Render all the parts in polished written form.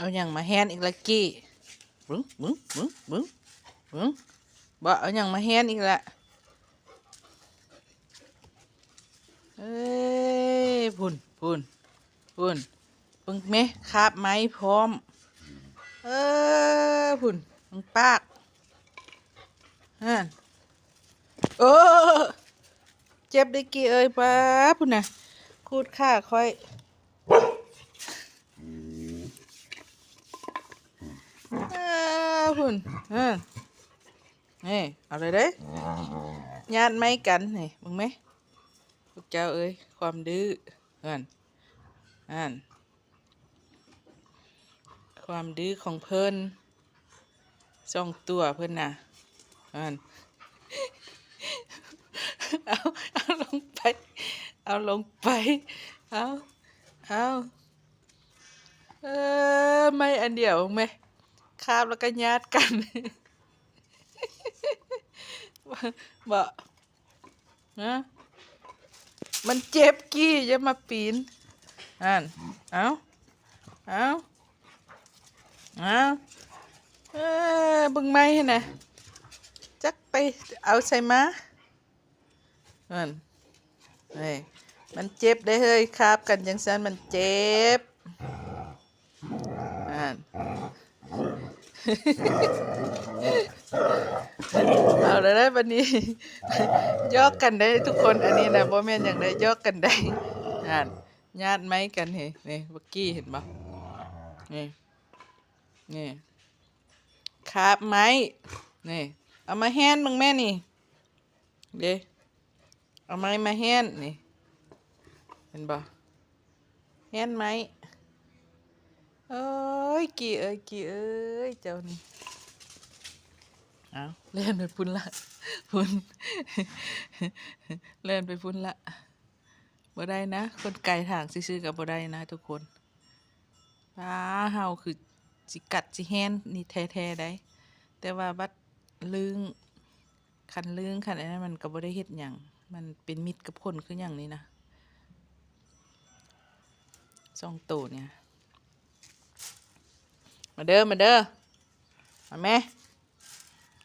เอาอย่างมาแฮนอีกละกี้บึ้งบึ้งบึ้งบึ้งบึ้งบ่เอาอย่างมาแฮนอีกละเอ้ยพุ่นพุ่นพุ่นเบิ่งแม่คาบไม้พร้อมพุ่นมึงปากฮะโอ้เจ็บได้กี่เอ้ยป้าพุ่นน่ะคูดข้าค่อยพุ่นนี่เอาเลยเด้ญาติไม่กันนี่มึงไหมพวกเจ้าเอ้ยความดื้อความดื้อของเพิ่นส่องตัวเพิ่นน่ะเอาลงไปเอาลงไปเอาไม่อันเดียวไหมคาบแล้วก็ญาติกันบ่นะมันเจ็บกี้จะมาปีนเอาบึงไม่ให้นะจักไปเอาใส่มานี่มันเจ็บได้เฮ้ยคาบกันจังซันมันเจ็บเอาเลยได้วันนี้ยอกกันได้ทุกคนอันนี้นะบ่แม่นอย่างใดยอกกันได้ญาติไม้กันเฮ้นี่เมื่อกี้เห็นบ่นี่คาบไม้นี่เอามาแห่นมึงแม่นี่เด้เอาไม้มาแห่นนี่เห็นบ่แห่นไม้เอ้ยกี่เอ้ยเจ้านี่เอาเล่นไปพุ่นละพุ่นเล่นไปพุ่นละบ่ได้นะคนไก่ทางซื่อๆกับบ่ได้นะทุกคนเฮาคือสิกัดสิแฮนนี่แท้ๆได้แต่ว่าบัดลึงคันลึงคันอันนั้นมันก็บ่ได้เฮ็ดหยังมันเป็นมิตรกับคนคือหยังนี่นะ2ตัวเนี่ยมาเด้อมาแม่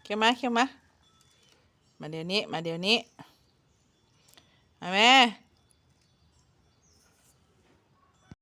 เข้ามามาเดี๋ยวนี้มาแม่